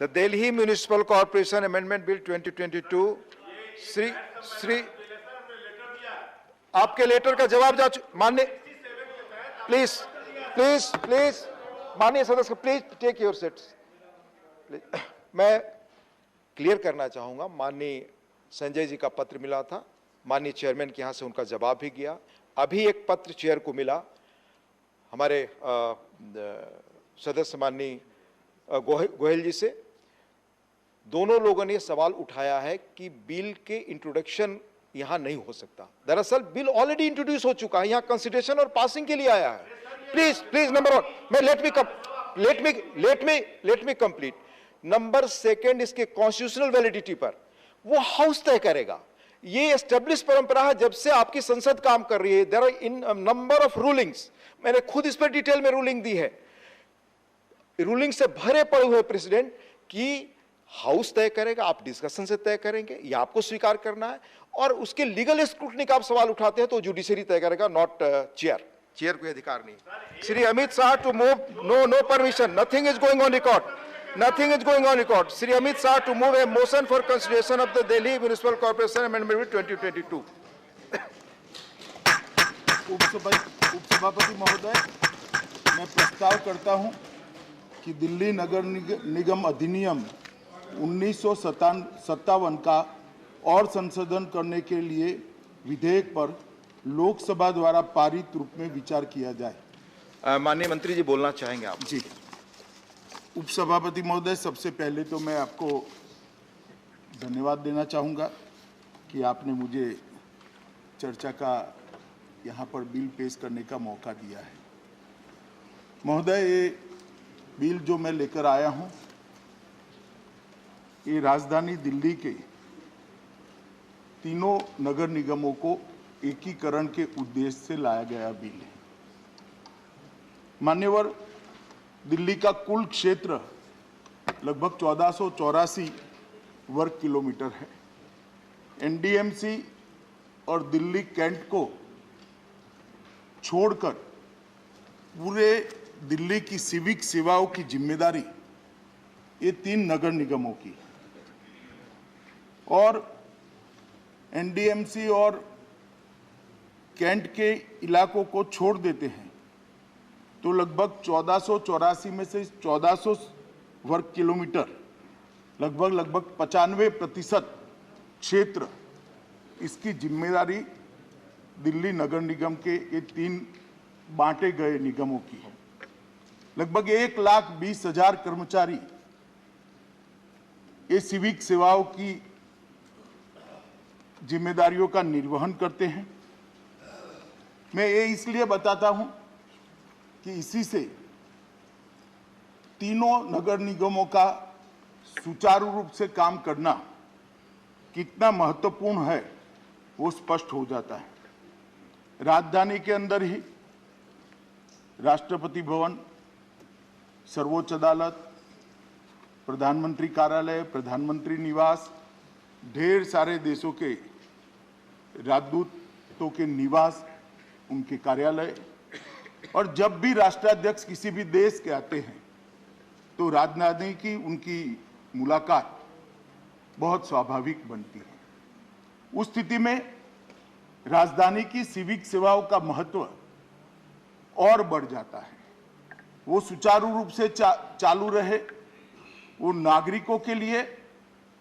The Delhi Municipal Corporation Amendment Bill 2022. Shri आपके letter का जवाब जा माननीय प्लीज माननीय सदस्य प्लीज टेक योर सीट्स। मैं क्लियर करना चाहूंगा, माननीय संजय जी का पत्र मिला था, माननीय चेयरमैन के यहां से उनका जवाब भी गया। अभी एक पत्र चेयर को मिला हमारे सदस्य माननीय गोयल जी से। दोनों लोगों ने सवाल उठाया है कि बिल के इंट्रोडक्शन यहां नहीं हो सकता। दरअसल बिल ऑलरेडी इंट्रोड्यूस हो चुका है, यहां कंसिडरेशन और पासिंग के लिए आया है। प्लीज नंबर वन, मैं let me complete. Number second, इसके कॉन्स्टिट्यूशनल वैलिडिटी पर वो हाउस तय करेगा। ये एस्टेब्लिश परंपरा है, जब से आपकी संसद काम कर रही है। There are in number of rulings, मैंने खुद इस पर डिटेल में रूलिंग दी है। रूलिंग से भरे पड़े हुए प्रेसिडेंट की हाउस तय करेगा, आप डिस्कशन से तय करेंगे, ये आपको स्वीकार करना है। और उसके लीगल स्क्रूटनी का आप सवाल उठाते हैं तो जुडिशरी तय करेगा, नॉट चेयर को अधिकार नहीं। Shri Amit Shah to move no permission, nothing is going on record. Shri Amit Shah to move a motion for consideration of the Delhi municipal corporation amendment 2022। उपसभापति महोदय, मैं प्रस्ताव करता हूं कि दिल्ली नगर निगम अधिनियम 1957 का और संशोधन करने के लिए विधेयक पर लोकसभा द्वारा पारित रूप में विचार किया जाए। माननीय मंत्री जी बोलना चाहेंगे आप? जी, उपसभापति महोदय, सबसे पहले तो मैं आपको धन्यवाद देना चाहूँगा कि आपने मुझे चर्चा का यहाँ पर बिल पेश करने का मौका दिया है। महोदय, ये बिल जो मैं लेकर आया हूँ, ये राजधानी दिल्ली के तीनों नगर निगमों को एकीकरण के उद्देश्य से लाया गया बिल है। मान्यवर, दिल्ली का कुल क्षेत्र लगभग 1484 वर्ग किलोमीटर है। एनडीएमसी और दिल्ली कैंट को छोड़कर पूरे दिल्ली की सिविक सेवाओं की जिम्मेदारी ये तीन नगर निगमों की है। और एनडीएमसी और कैंट के इलाकों को छोड़ देते हैं तो लगभग 1484 में से 1400 वर्ग किलोमीटर, लगभग 95% क्षेत्र, इसकी जिम्मेदारी दिल्ली नगर निगम के ये तीन बांटे गए निगमों की है। लगभग 1,20,000 कर्मचारी ये सिविक सेवाओं की जिम्मेदारियों का निर्वहन करते हैं। मैं ये इसलिए बताता हूं कि इसी से तीनों नगर निगमों का सुचारू रूप से काम करना कितना महत्वपूर्ण है वो स्पष्ट हो जाता है। राजधानी के अंदर ही राष्ट्रपति भवन, सर्वोच्च अदालत, प्रधानमंत्री कार्यालय, प्रधानमंत्री निवास, ढेर सारे देशों के राजदूतों के निवास, उनके कार्यालय, और जब भी राष्ट्राध्यक्ष किसी भी देश के आते हैं तो राजधानी की उनकी मुलाकात बहुत स्वाभाविक बनती है। उस स्थिति में राजधानी की सिविक सेवाओं का महत्व और बढ़ जाता है। वो सुचारू रूप से चालू रहे, वो नागरिकों के लिए,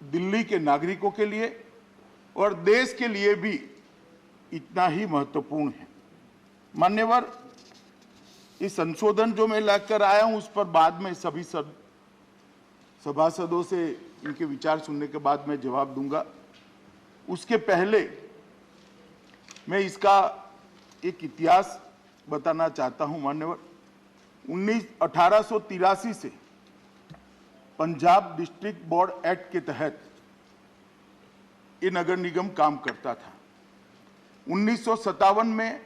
दिल्ली के नागरिकों के लिए और देश के लिए भी इतना ही महत्वपूर्ण है। मान्यवर, इस संशोधन जो मैं लेकर आया हूं उस पर बाद में सभी सभासदों से इनके विचार सुनने के बाद मैं जवाब दूंगा। उसके पहले मैं इसका एक इतिहास बताना चाहता हूं। मान्यवर, 1883 से पंजाब डिस्ट्रिक्ट बोर्ड एक्ट के तहत ये नगर निगम काम करता था। 1957 में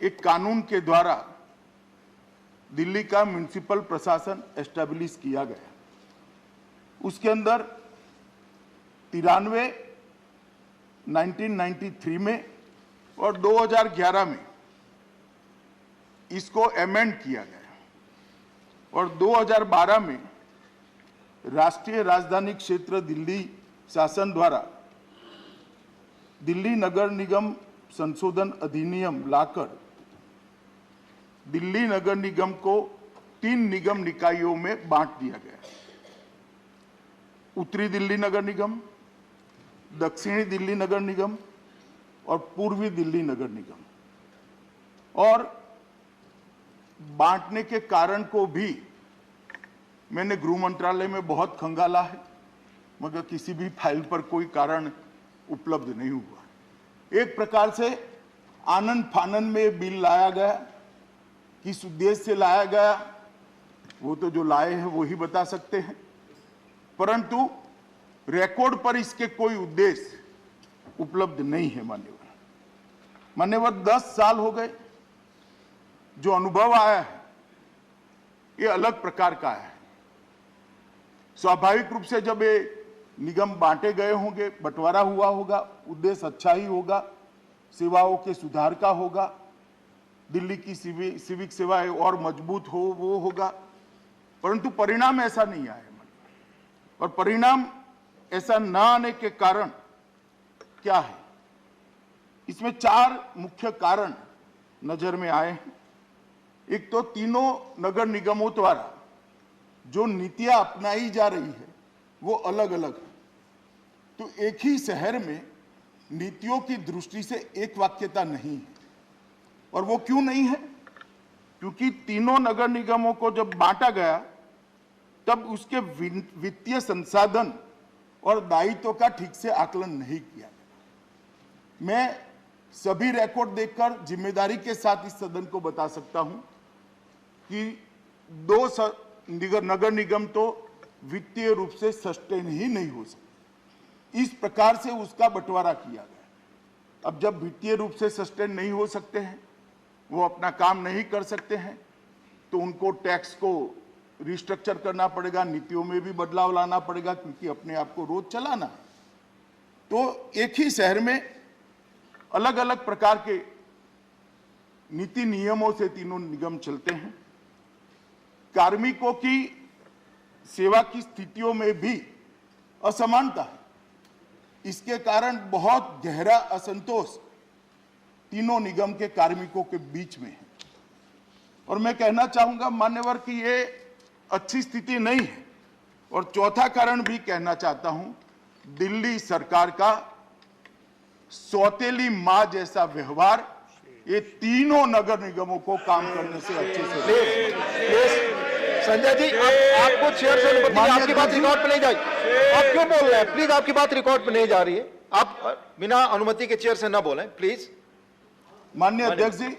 एक कानून के द्वारा दिल्ली का म्युनिसिपल प्रशासन एस्टैब्लिश किया गया। उसके अंदर 93, 1993 में और 2011 में इसको अमेंड किया गया और 2012 में राष्ट्रीय राजधानी क्षेत्र दिल्ली शासन द्वारा दिल्ली नगर निगम संशोधन अधिनियम लाकर दिल्ली नगर निगम को 3 निगम निकायों में बांट दिया गया। उत्तरी दिल्ली नगर निगम, दक्षिणी दिल्ली नगर निगम और पूर्वी दिल्ली नगर निगम। और बांटने के कारण को भी मैंने गृह मंत्रालय में बहुत खंगाला है, मगर किसी भी फाइल पर कोई कारण उपलब्ध नहीं हुआ। एक प्रकार से आनंद फानन में बिल लाया गया, किस उद्देश्य से लाया गया वो तो जो लाए हैं वो ही बता सकते हैं, परंतु रिकॉर्ड पर इसके कोई उद्देश्य उपलब्ध नहीं है। मान्यवर 10 साल हो गए, जो अनुभव आया है ये अलग प्रकार का है। स्वाभाविक रूप से जब ये निगम बांटे गए होंगे, बंटवारा हुआ होगा, उद्देश्य अच्छा ही होगा, सेवाओं के सुधार का होगा, दिल्ली की सिविक सेवाएं और मजबूत हो वो होगा, परंतु परिणाम ऐसा नहीं आया। और परिणाम ऐसा ना आने के कारण क्या है, इसमें 4 मुख्य कारण नजर में आए हैं। एक तो तीनों नगर निगमों द्वारा जो नीतियां अपनाई जा रही है वो अलग अलग है। तो एक ही शहर में नीतियों की दृष्टि से एक वाक्यता नहीं है। और वो क्यों नहीं है? क्योंकि तीनों नगर निगमों को जब बांटा गया तब उसके वित्तीय संसाधन और दायित्व का ठीक से आकलन नहीं किया गया। मैं सभी रिकॉर्ड देखकर जिम्मेदारी के साथ इस सदन को बता सकता हूं कि 2 नगर निगम तो वित्तीय रूप से सस्टेन ही नहीं हो सकते। इस प्रकार से उसका बंटवारा किया गया। अब जब वित्तीय रूप से सस्टेन नहीं हो सकते हैं, वो अपना काम नहीं कर सकते हैं, तो उनको टैक्स को रिस्ट्रक्चर करना पड़ेगा, नीतियों में भी बदलाव लाना पड़ेगा, क्योंकि अपने आप को रोज चलाना है। तो एक ही शहर में अलग अलग प्रकार के नीति नियमों से तीनों निगम चलते हैं। कार्मिकों की सेवा की स्थितियों में भी असमानता है। इसके कारण बहुत गहरा असंतोष तीनों निगम के कार्मिकों के बीच में है। और मैं कहना चाहूंगा मान्यवर कि ये अच्छी स्थिति नहीं है। और चौथा कारण भी कहना चाहता हूं, दिल्ली सरकार का सौतेली मां जैसा व्यवहार ये तीनों नगर निगमों को काम करने से अच्छे से संजय जी, आपको चेयर से अनुमति है, आपकी बात रिकॉर्ड पे नहीं जाएगी। आप क्यों बोल रहे हैं? प्लीज, आपकी बात रिकॉर्ड पे नहीं जा रही है। आप बिना अनुमति के चेयर से ना बोलें प्लीज। माननीय अध्यक्ष जी,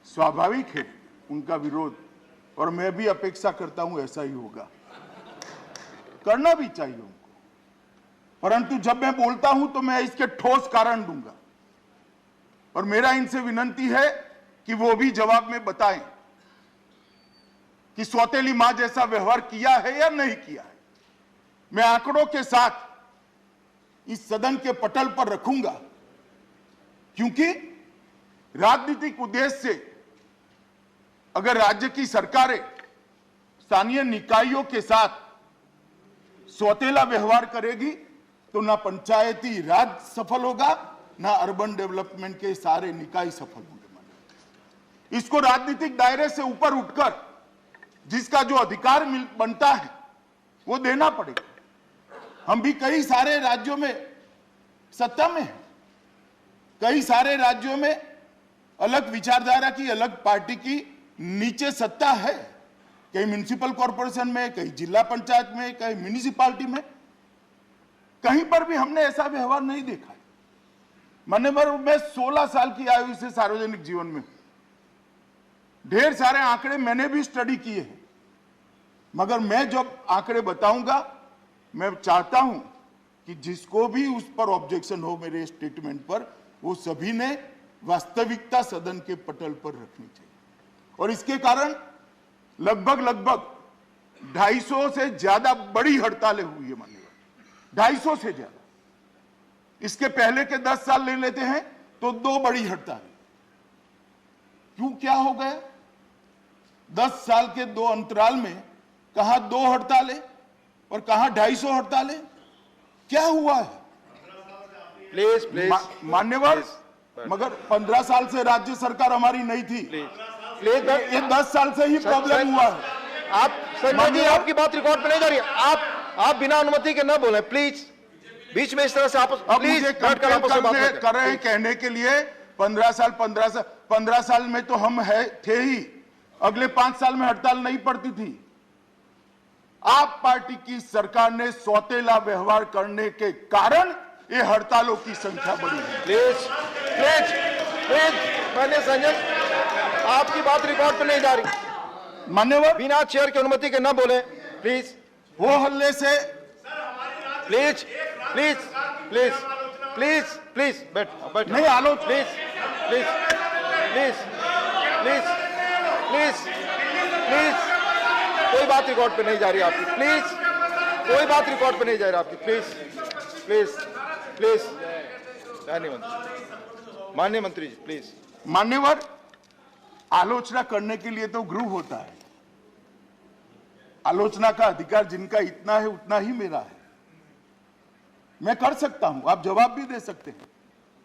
स्वाभाविक है उनका विरोध, और मैं भी अपेक्षा करता हूं ऐसा ही होगा, करना भी चाहिए उनको। परंतु जब मैं बोलता हूं तो मैं इसके ठोस कारण दूंगा, और मेरा इनसे विनती है कि वो भी जवाब में बताएं कि सौतेली मां जैसा व्यवहार किया है या नहीं किया है। मैं आंकड़ों के साथ इस सदन के पटल पर रखूंगा, क्योंकि राजनीतिक उद्देश्य से अगर राज्य की सरकारें स्थानीय निकायों के साथ सौतेला व्यवहार करेगी तो ना पंचायती राज सफल होगा, ना अर्बन डेवलपमेंट के सारे निकाय सफल होंगे। इसको राजनीतिक दायरे से ऊपर उठकर जिसका जो अधिकार बनता है वो देना पड़ेगा। हम भी कई सारे राज्यों में सत्ता में हैं, कई सारे राज्यों में अलग विचारधारा की, अलग पार्टी की नीचे सत्ता है, कई म्युनिसिपल कॉर्पोरेशन में, कई जिला पंचायत में, कई म्युनिसिपालिटी में। कहीं पर भी हमने ऐसा व्यवहार नहीं देखा है। मैं 16 साल की आयु से सार्वजनिक जीवन में, ढेर सारे आंकड़े मैंने भी स्टडी किए हैं, मगर मैं जब आंकड़े बताऊंगा, मैं चाहता हूं कि जिसको भी उस पर ऑब्जेक्शन हो मेरे स्टेटमेंट पर, वो सभी ने वास्तविकता सदन के पटल पर रखनी चाहिए। और इसके कारण लगभग 250 से ज्यादा बड़ी हड़तालें हुई है। मानिए 250 से ज्यादा। इसके पहले के 10 साल ले लेते हैं तो 2 बड़ी हड़तालें। क्यों, क्या हो गया? 10 साल के 2 अंतराल में कहां 2 हड़तालें, और कहां 250 हड़तालें? क्या हुआ है? प्लीज प्लीज मान्यवर, मगर 15 साल से राज्य सरकार हमारी नहीं थी, प्लीज ये 10 साल से ही प्रॉब्लम हुआ है। आप संजय जी, आपकी बात रिकॉर्ड पे नहीं जा रही है। आप बिना अनुमति के न बोले प्लीज, बीच में इस तरह से आप अब प्लीज मुझे कंप्लेंट कर रहे हैं कहने के लिए 15 साल में तो हम थे ही, अगले 5 साल में हड़ताल नहीं पड़ती थी। आप पार्टी की सरकार ने सौतेला व्यवहार करने के कारण ये हड़तालों की संख्या बढ़ी है। प्लीज प्लीज प्लीज, मैंने संजय, आपकी बात रिकॉर्ड पे नहीं जा रही। मान्यवर, बिना चेयर की अनुमति के न बोले प्लीज। वो हल्ले से please please please please please बैठ बैठ नहीं आलोच, please please please please please please, कोई बात रिकॉर्ड पे नहीं जा रही आपकी, प्लीज कोई बात रिकॉर्ड पे नहीं जा रही आपकी, प्लीज प्लीज प्लीज। माननीय मंत्री जी प्लीज। मान्यवर, आलोचना करने के लिए तो गृह होता है, आलोचना का अधिकार जिनका इतना है उतना ही मेरा है, मैं कर सकता हूं, आप जवाब भी दे सकते हैं,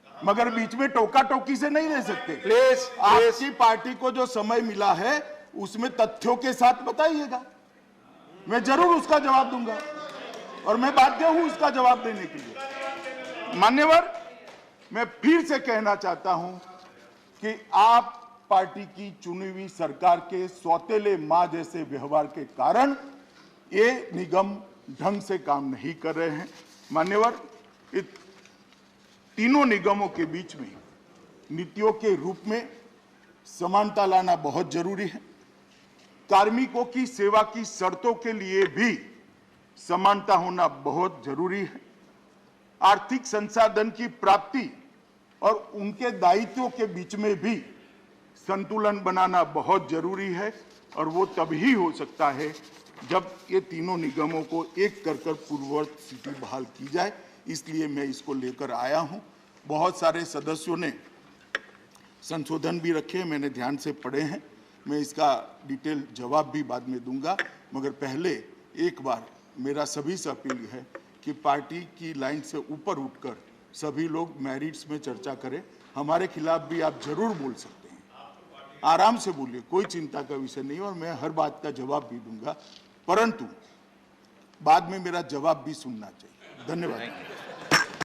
मगर बीच में टोका टोकी से नहीं ले सकते। प्लीज आपकी पार्टी को जो समय मिला है उसमें तथ्यों के साथ बताइएगा, मैं जरूर उसका जवाब दूंगा और मैं बाध्य हूं उसका जवाब देने के लिए। मान्यवर, मैं फिर से कहना चाहता हूं कि आप पार्टी की चुनी हुई सरकार के सौतेले मां जैसे व्यवहार के कारण ये निगम ढंग से काम नहीं कर रहे हैं। मान्यवर, तीनों निगमों के बीच में नीतियों के रूप में समानता लाना बहुत जरूरी है। कार्मिकों की सेवा की शर्तों के लिए भी समानता होना बहुत जरूरी है। आर्थिक संसाधन की प्राप्ति और उनके दायित्वों के बीच में भी संतुलन बनाना बहुत जरूरी है, और वो तभी हो सकता है जब ये तीनों निगमों को एक कर पूर्ववत स्थिति बहाल की जाए। इसलिए मैं इसको लेकर आया हूं। बहुत सारे सदस्यों ने संशोधन भी रखे, मैंने ध्यान से पढ़े हैं, मैं इसका डिटेल जवाब भी बाद में दूंगा, मगर पहले एक बार मेरा सभी से अपील है कि पार्टी की लाइन से ऊपर उठकर सभी लोग मेरिट्स में चर्चा करें। हमारे खिलाफ भी आप जरूर बोल सकते हैं, आराम से बोलिए, कोई चिंता का विषय नहीं, और मैं हर बात का जवाब भी दूंगा, परंतु बाद में मेरा जवाब भी सुनना चाहिए। धन्यवाद।